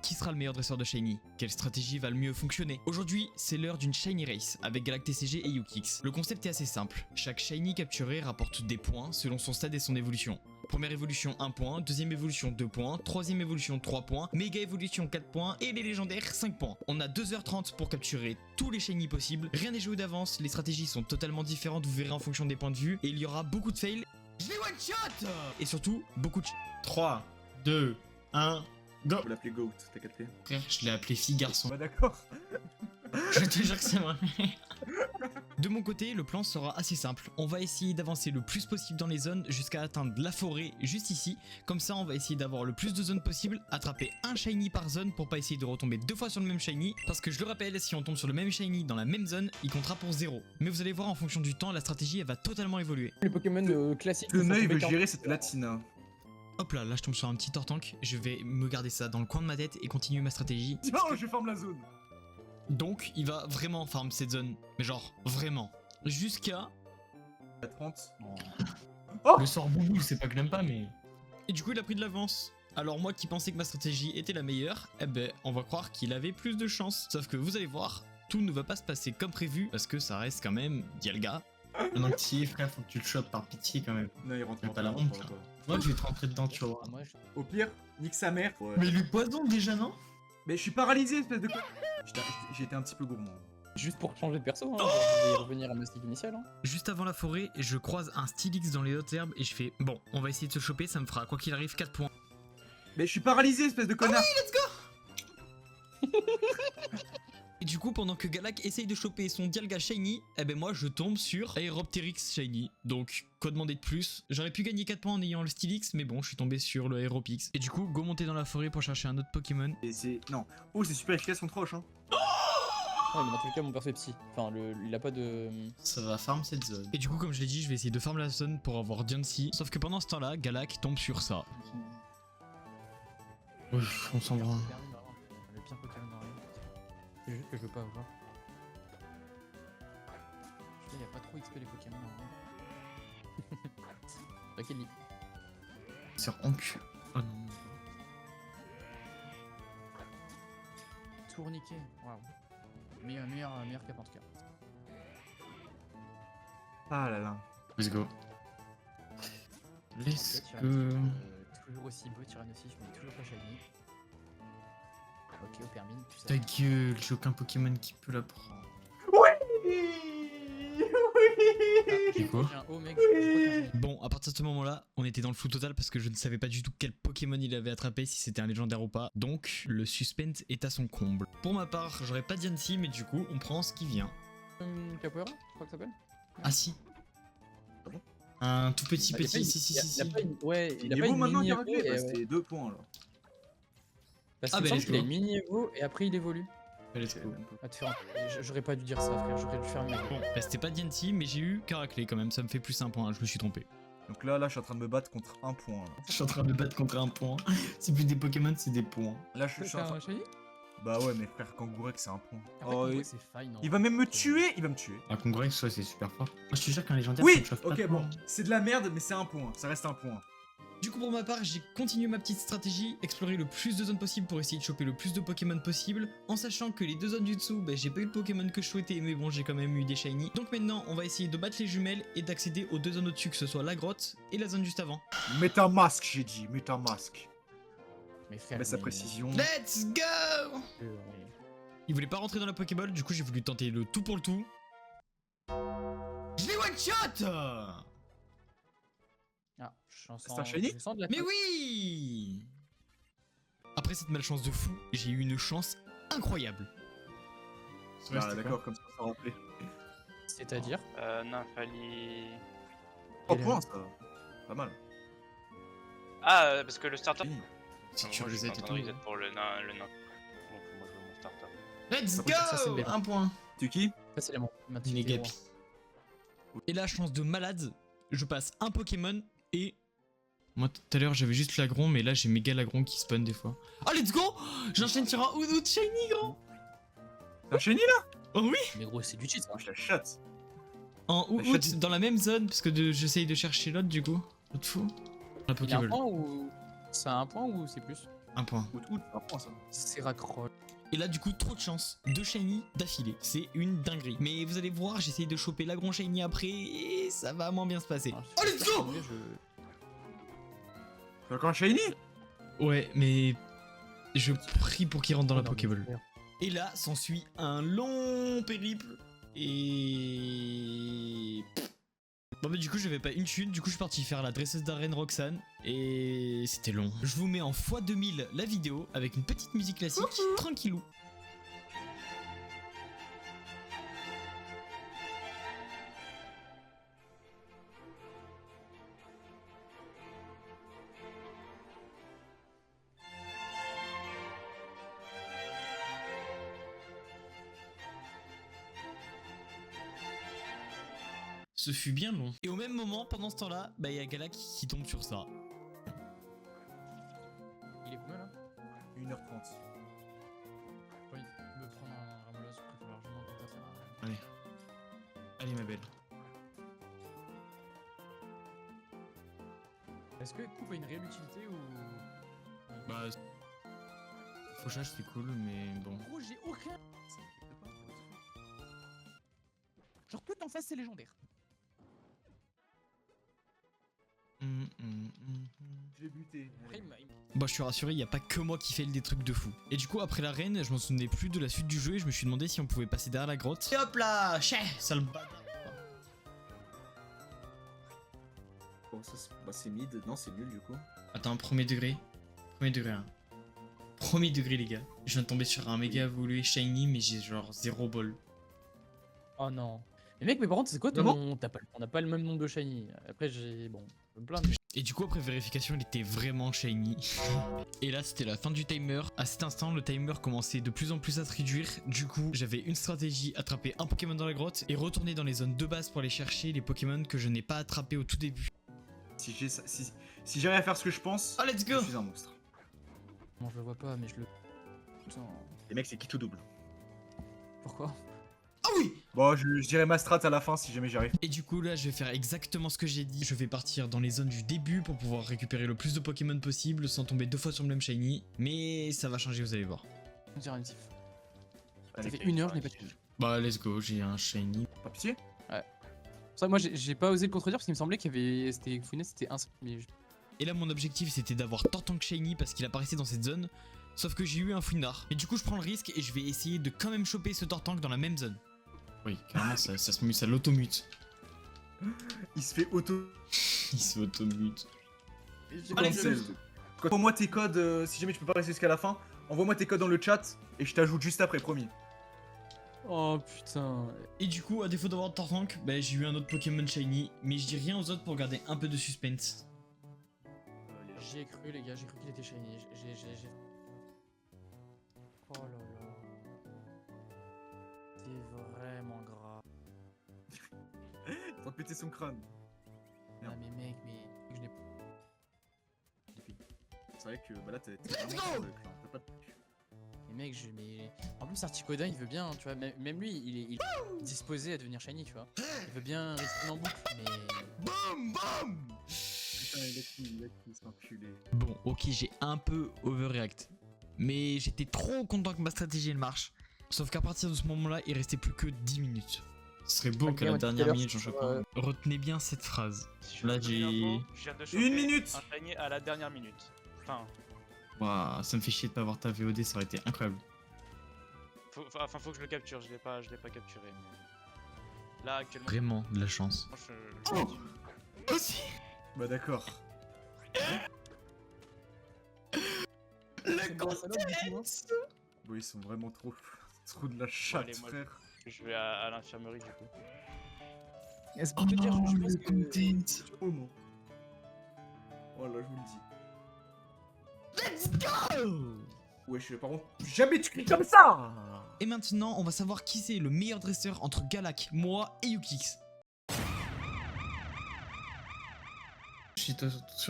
qui sera le meilleur dresseur de Shiny? Quelle stratégie va le mieux fonctionner? Aujourd'hui, c'est l'heure d'une Shiny Race avec Galak TCG et Yukix. Le concept est assez simple. Chaque Shiny capturé rapporte des points selon son stade et son évolution. Première évolution 1 point, deuxième évolution 2 points, troisième évolution 3 points, méga évolution 4 points et les légendaires 5 points. On a 2h30 pour capturer tous les shiny possibles, rien n'est joué d'avance, les stratégies sont totalement différentes, vous verrez en fonction des points de vue, et il y aura beaucoup de fails, je les one shot et surtout beaucoup de 3, 2, 1, go. Faut l'appeler Goat, t'as capté? frère, je l'ai appelé fille garçon. Bah d'accord. Je te jure que c'est vrai. De mon côté, le plan sera assez simple. On va essayer d'avancer le plus possible dans les zones jusqu'à atteindre la forêt juste ici. Comme ça, on va essayer d'avoir le plus de zones possible, attraper un shiny par zone pour pas essayer de retomber 2 fois sur le même shiny. Parce que je le rappelle, si on tombe sur le même shiny dans la même zone, il comptera pour 0. Mais vous allez voir en fonction du temps, la stratégie elle va totalement évoluer. Les Pokémon classiques. Le nœud il veut gérer cette platine. Hop là, là je tombe sur un petit Tortank. Je vais me garder ça dans le coin de ma tête et continuer ma stratégie. Tiens, je forme la zone. Donc, il va vraiment farm cette zone. Mais genre, vraiment. Jusqu'à... À 30. Le sort boubou, c'est pas que j'aime pas, mais. Et du coup, il a pris de l'avance. Alors moi qui pensais que ma stratégie était la meilleure, eh ben, on va croire qu'il avait plus de chance. Sauf que vous allez voir, tout ne va pas se passer comme prévu, parce que ça reste quand même Dialga. Un entier, frère, faut que tu le chopes par pitié quand même. Non, il rentre T'as pas la honte, là. Moi, je vais te rentrer dedans, tu vois. Au pire, nique sa mère. Ouais. Mais lui poison déjà, non? Mais je suis paralysé, espèce de con. J'ai été un petit peu gourmand. Juste pour changer de perso, hein. Je vais revenir à ma stick initiale. Hein. Juste avant la forêt, je croise un Stylix dans les hautes herbes et je fais bon, on va essayer de se choper, ça me fera quoi qu'il arrive 4 points. Mais je suis paralysé, espèce de connard. Et du coup, pendant que Galak essaye de choper son Dialga Shiny, eh ben moi je tombe sur Aeropteryx Shiny. Donc, quoi demander de plus? J'aurais pu gagner 4 points en ayant le Stylix, mais bon, je suis tombé sur le Aeropix. Et du coup, go monter dans la forêt pour chercher un autre Pokémon. Et c'est. Non. Oh, c'est super efficace contre roche, hein. Ouais, mais dans tous les cas, mon perso est psy. Enfin, il a pas de. Ça va farm cette zone. Et du coup, comme je l'ai dit, je vais essayer de farm la zone pour avoir Diancie. Sauf que pendant ce temps-là, Galak tombe sur ça. Oui, on s'en branle. Le pire Pokémon dans rien. C'est juste que je veux pas avoir. Je sais, y a pas trop XP les Pokémon en vrai. Bah, quel lit. C'est honk. Oh non. Tourniquet. Waouh. Meilleur cap en tout cas. Ah là là. Let's go. Let's Ok, go. toujours aussi beau, Tyrannosis, mais toujours pas shiny. Ok, au permine, tu Ta sais. gueule, j'ai aucun Pokémon qui peut la prendre. C'est quoi? J'ai un haut mec, je crois qu'il y a un shiny. Bon, à partir de ce moment-là, on était dans le flou total parce que je ne savais pas du tout quel Pokémon il avait attrapé, si c'était un légendaire ou pas. Donc, le suspense est à son comble. Pour ma part, j'aurais pas Diancie, mais du coup, on prend ce qui vient. Capoeira, je crois que ça s'appelle. Ah si. Un tout petit Bah, il y a pas petit, une- si. il y a pas une- Ouais, il a Il pas est beau une maintenant, mini Caracal. évo. C'était 2 points là. Parce Ah, qu'il me bah, semble let's qu'il a go. une mini évo et après il évolue. Let's go. Ah, j'aurais pas dû dire ça, frère. J'aurais dû faire mieux. Bon, bah, c'était pas Diancie, mais j'ai eu Caraclé quand même, ça me fait plus un point, je me suis trompé. Donc là, je suis en train de me battre contre un point. Là, Je suis en train de me battre contre un point. C'est plus des Pokémon, c'est des points. là je suis en train. un shiny. Bah ouais, mais frère, Kangourek c'est un point. Après, Oh, Kangourek, c'est fine. il va même me tuer, il va me tuer. Un Congrès, ouais, c'est super fort. Moi, je te jure qu'un légendaire, Oui, ça me chauffe pas ok, trop. bon, c'est de la merde, mais c'est un point, ça reste un point. Du coup, pour ma part, j'ai continué ma petite stratégie, explorer le plus de zones possible pour essayer de choper le plus de Pokémon possible, en sachant que les 2 zones du dessous, bah, j'ai pas eu le Pokémon que je souhaitais, mais bon, j'ai quand même eu des shiny. Donc maintenant, on va essayer de battre les jumelles et d'accéder aux 2 zones au-dessus, que ce soit la grotte et la zone juste avant. Métamasque, j'ai dit, métamasque. Mais frère. Mais sa mais- précision. Let's go! Ouais. Il voulait pas rentrer dans la Pokéball, du coup j'ai voulu tenter le tout pour le tout. Je l'ai one shot! Ah, je sens. C'est un shiny? Je sens de la Mais cote. oui! Après cette malchance de fou, j'ai eu une chance incroyable. Ouais, Ah, c'était d'accord, comme ça, ça rappelait. C'est-à-dire. Non, fallait. 3 points, ça. Pas mal. Ah, parce que le starter. Fini. Si Ah, tu moi, reset j'étais et en train de tout. reset pour le nain. Donc, moi, je veux mon starter. Let's Après, ça, c'est go! bien. Un point. Tu qui? Ça, c'est ma Il est gapi. Et là, chance de malade, je passe un Pokémon et... Moi tout à l'heure j'avais juste l'agron, mais là j'ai méga l'agron qui spawn des fois. Oh let's go! J'enchaîne sur un Hoodoo Shiny gros! T'as un chenille là? Oh oui! Mais gros, c'est du cheat ça. Je la chatte. En La Hoodoo chatte- dans la même zone, parce que j'essaye de chercher l'autre du coup. L'autre fou. La Il y a un Pokéball. point ou. C'est un point ou c'est plus? Un point. Un point ça. C'est raccroche. Et là, du coup, trop de chance. 2 shiny d'affilée. C'est une dinguerie. Mais vous allez voir, j'essaye de choper la grand shiny après et ça va moins bien se passer. Oh, let's go. T'as encore un shiny? Ouais, mais je prie pour qu'il rentre dans la Pokéball. Et là, s'ensuit un long périple. Et... Bon bah du coup je vais pas une chute, du coup je suis parti faire la dresseuse d'arène Roxane et c'était long. Je vous mets en x2000 la vidéo avec une petite musique classique, tranquillou. Ce fut bien long. Et au même moment, pendant ce temps-là, bah y a Galak qui tombe sur ça. Il est combien là 1h30. J'ai pas envie de me prendre un Ramolaz, je préfère largement que ça sert à rien. Allez. Allez ma belle. Est-ce que coupe a une réelle utilité ou. Bah... Fauchage c'est cool, mais bon. Gros, j'ai aucun. Genre, tout en face, c'est légendaire. Je l'ai buté. Après, il m'a. Bah je suis rassuré, y a pas que moi qui fait des trucs de fou. Et du coup après l'arène, je m'en souvenais plus de la suite du jeu et je me suis demandé si on pouvait passer derrière la grotte. Et hop là, chais, sale bâtard. Bon, ça c'est mid. Non, c'est nul du coup. Attends, premier degré. Premier degré, hein. Premier degré les gars. Je viens de tomber sur un méga évolué shiny mais j'ai genre 0 bol. Oh non. Mais mec, mais par contre, c'est quoi ton Comment nom? On n'a pas le même nombre de shiny. Après, j'ai. Bon, je me plains, mais. Et du coup après vérification il était vraiment shiny. Et là c'était la fin du timer. À cet instant le timer commençait de plus en plus à se réduire. Du coup j'avais une stratégie, attraper un Pokémon dans la grotte et retourner dans les zones de base pour aller chercher les Pokémon que je n'ai pas attrapés au tout début. Si j'arrive à faire ce que je pense, Oh let's go. je suis un monstre. Non, je le vois pas, mais je le. Putain. Les mecs, c'est qui tout double. Pourquoi? Ah oui. Bon, je dirais ma strat à la fin si jamais j'y arrive. Et du coup là je vais faire exactement ce que j'ai dit. Je vais partir dans les zones du début pour pouvoir récupérer le plus de Pokémon possible sans tomber 2 fois sur le même shiny. Mais ça va changer, vous allez voir. On dirait un tif. Ça Allez, fait 1 heure, je n'ai pas tué. Bah let's go, j'ai un shiny. Pas pitié? Ça, moi, j'ai pas osé le contredire parce qu'il me semblait qu'il y avait. C'était Fouinet, c'était un seul. Mais Et là mon objectif c'était d'avoir Tortank shiny parce qu'il apparaissait dans cette zone. Sauf que j'ai eu un Fouinard. Et du coup je prends le risque et je vais essayer de quand même choper ce Tortank dans la même zone. Oui, carrément ça l'automute. Il se fait auto. Il se automute. Allez, envoie-moi tes codes, si jamais tu peux pas rester jusqu'à la fin. Envoie-moi tes codes dans le chat et je t'ajoute juste après, promis. Oh putain. Et du coup, à défaut d'avoir Tortank, bah, j'ai eu un autre Pokémon shiny. Mais je dis rien aux autres pour garder un peu de suspense. J'y ai cru, les gars, j'ai cru qu'il était shiny. J'ai. Oh là là. C'est vraiment grave. T'as pété son crâne. Ah, mais mec, mais. Je n'ai C'est vrai que bah là t'es vraiment sur le crâne. T'as pas de... Mais mec, mais. En plus, Articodin, il veut bien, tu vois. Même lui, il est disposé à devenir shiny, tu vois. Il veut bien rester en boucle, mais. Boum boum. Putain, il a qui s'enculé. Bon, ok, j'ai un peu overreact. Mais j'étais trop content que ma stratégie elle marche. Sauf qu'à partir de ce moment-là, il restait plus que 10 minutes. Ce serait beau Ok, qu'à la ouais, tout à dernière l'heure, minute j'en chope un. Retenez bien cette phrase. Si je Là, vous donne une j'ai- info, je viens de choper 1 minute. un shiny à la dernière minute. Enfin, Waouh, ça me fait chier de pas avoir ta VOD, ça aurait été incroyable. faut que je le capture, je l'ai pas capturé. Mais... Là actuellement, Vraiment de la chance. moi, je... Aussi. Bah d'accord. Le contexte. Bon, ils sont vraiment trop de la chatte, allez, moi, frère. je vais à l'infirmerie du coup. Est-ce que je peux dire, je pense que. Au moment. Voilà, je vous le dis. Let's go. Wesh, par contre, jamais tu cries comme ça. Et maintenant, on va savoir qui c'est le meilleur dresseur entre Galak, moi et Yukix.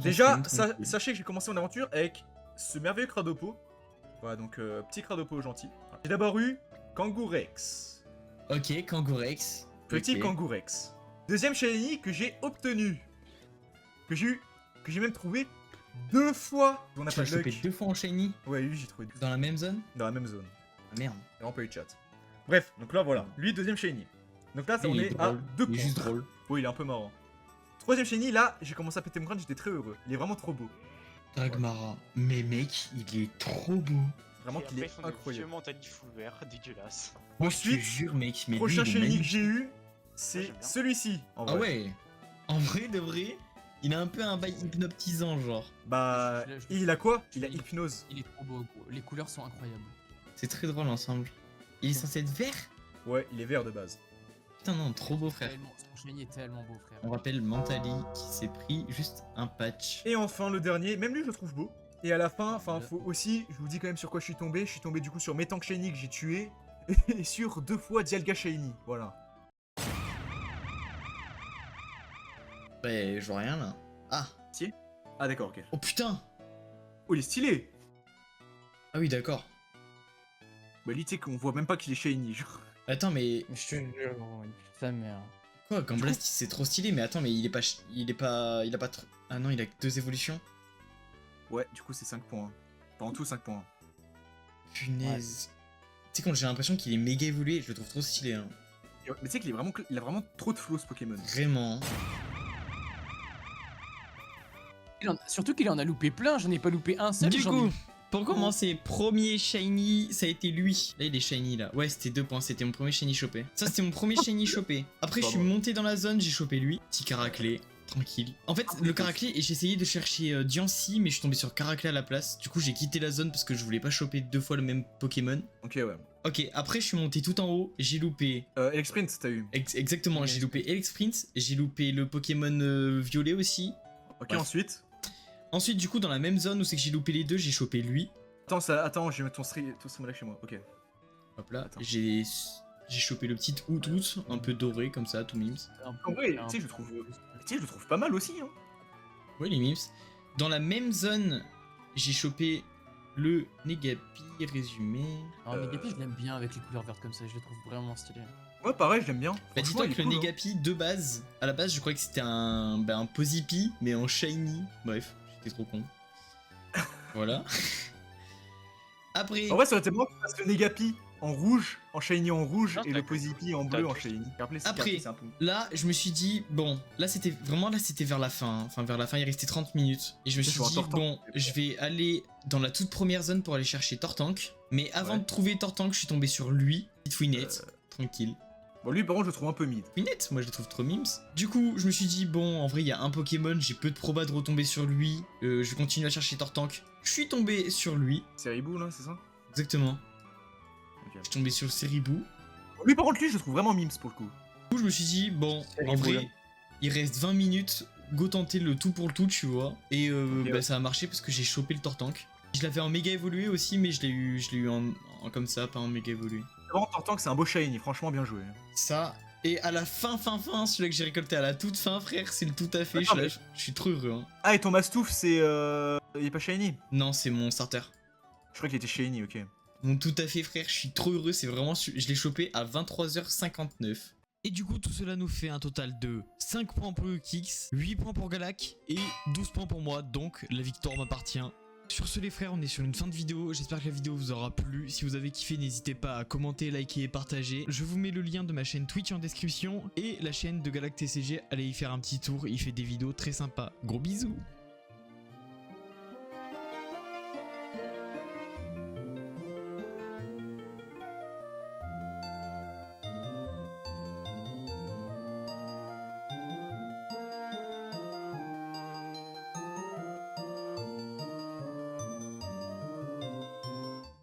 Déjà, sachez que j'ai commencé mon aventure avec ce merveilleux Cradopo. Voilà, donc petit Cradopo gentil. J'ai d'abord eu Kangourex. Ok, Kangourex. Petit Ok. Kangourex. Deuxième shiny que j'ai obtenu. Que j'ai même trouvé 2 fois. On a Tu pas l'as de chopé luck. 2 fois en shiny Ouais, lui, j'ai trouvé dans la même zone? dans la même zone. Ah, merde. Vraiment pas eu de chat. Bref, donc là, voilà. Lui, deuxième shiny. Donc là, on Il est à drôle. 2 Il est points. juste drôle. Oui, il est un peu marrant. Troisième shiny, là, j'ai commencé à péter mon crâne, j'étais très heureux. Il est vraiment trop beau. Dragmara. Mais mec, il est trop beau. Vraiment Et qu'il après, est ils font des vieux incroyable. mentalités full vert, dégueulasse. Moi, je te Ensuite, jure, mec, mais prochain lui, il est shiny que j'ai magnifique. eu, c'est j'aime bien. celui-ci. En Ah vrai. ouais. En vrai de vrai, il a un peu un bail hypnotisant, genre. Bah, il a quoi? Il a hypnose. Il est trop beau, gros. Les couleurs sont incroyables. C'est très drôle ensemble. Il est censé être vert? Ouais, il est vert de base. Putain, non, trop beau, frère. Son shiny est tellement beau, frère. On rappelle Mentali qui s'est pris juste un patch. Et enfin, le dernier, même lui, je le trouve beau. Et à la fin, enfin, faut aussi, je vous dis quand même sur quoi je suis tombé. Je suis tombé du coup sur Metank Shiny que j'ai tué. Et sur 2 fois Dialga Shiny. Voilà. Ouais, je vois rien là. Ah. Ah, d'accord, ok. Oh putain. Oh, il est stylé. Ah oui, d'accord. Bah, lui, tu sais qu'on voit même pas qu'il est Shiny. Genre. Attends, mais Je te jure, gros, il pue sa mère. quoi, Gamblast c'est trop stylé, mais attends, mais il a pas trop. Ah non, il a que 2 évolutions. Ouais, du coup, c'est 5 points. Enfin, en tout, 5 points. Punaise. Tu sais, quand j'ai l'impression qu'il est méga évolué, je le trouve trop stylé, hein. Mais tu sais qu'il est vraiment, il a vraiment trop de flow ce Pokémon. Vraiment. Surtout qu'il en a loupé plein, j'en ai pas loupé un seul. Du j'en coup, ai- pour commencer, premier shiny, ça a été lui. Là, il est shiny là. Ouais, c'était 2 points, c'était mon premier shiny chopé. Ça, c'était mon premier shiny chopé. Après, je suis Pardon. monté dans la zone, j'ai chopé lui. Petit Caraclé, tranquille. En fait, le Caraclé, et j'ai essayé de chercher Diancie, mais je suis tombé sur Caraclé à la place. Du coup, j'ai quitté la zone parce que je voulais pas choper 2 fois le même Pokémon. Ok, ouais. Ok, après, je suis monté tout en haut, j'ai loupé. Elexprint, t'as eu. Exactement, j'ai loupé Elexprint, j'ai loupé le Pokémon violet aussi. Ok, Bref. ensuite. Ensuite, du coup, dans la même zone où c'est que j'ai loupé les deux, j'ai chopé lui. Attends, je vais mettre ton stream deck chez moi. Ok. Hop là, Attends. j'ai chopé le petit Outout, un peu doré comme ça, tout mims. En vrai, tu sais, je le trouve pas mal aussi. Hein. Ouais, les mims. Dans la même zone, j'ai chopé le Negapi résumé. Non, Negapi, je l'aime bien avec les couleurs vertes comme ça, je le trouve vraiment stylé. Ouais, pareil, je l'aime bien. Bah, Franchement, dis-toi il que est le cool, hein. Negapi de base, à la base, je croyais que c'était un Posipi, mais en shiny. Bref, j'étais trop con. Voilà. Après. En vrai, ça aurait été marrant que tu fasses le Negapi en rouge, en shiny en rouge, Non, et t'as le que- Posipi en t'as bleu en que- shiny. Après, c'est un peu. là, je me suis dit, bon, là c'était vers la fin. Enfin, vers la fin, il restait 30 minutes. Et je me C'est suis sur un dit, Tortank. bon, je vais aller dans la toute première zone pour aller chercher Tortank. Mais avant Ouais. de trouver Tortank, je suis tombé sur lui, petite fouinette, tranquille. Bon, lui, par contre, je le trouve un peu mid. Fouinette, moi je le trouve trop mims. Du coup, je me suis dit, bon, en vrai, il y a un Pokémon, j'ai peu de proba de retomber sur lui. Je vais continuer à chercher Tortank. Je suis tombé sur lui, C'est Ribou, là, c'est ça? exactement. Ok. Je suis tombé sur Seribou. Lui, par contre, lui, je le trouve vraiment mims pour le coup. Du coup, je me suis dit, bon, C'est en rigolo. vrai, il reste 20 minutes, go tenter le tout pour le tout, tu vois. Et Ok, ouais. ça a marché parce que j'ai chopé le Tortank. Je l'avais en méga évolué aussi, mais je l'ai eu en comme ça, pas en méga évolué. Vraiment, Tortank, c'est un beau shiny, franchement, bien joué. Ça, et à la fin, celui-là que j'ai récolté à la toute fin, frère, c'est le tout à fait. Attends, Je suis trop heureux. Hein. Ah, et ton Mastouf, c'est. Il est pas shiny? Non, c'est mon starter. Je crois qu'il était shiny, ok. Mon tout à fait, frère, je suis trop heureux. C'est vraiment. Je l'ai chopé à 23h59. Et du coup, tout cela nous fait un total de 5 points pour Ukix, 8 points pour Galak et 12 points pour moi, donc la victoire m'appartient. Sur ce les frères, on est sur une fin de vidéo, j'espère que la vidéo vous aura plu. Si vous avez kiffé, n'hésitez pas à commenter, liker et partager. Je vous mets le lien de ma chaîne Twitch en description et la chaîne de Galak TCG, allez y faire un petit tour, il fait des vidéos très sympas. Gros bisous.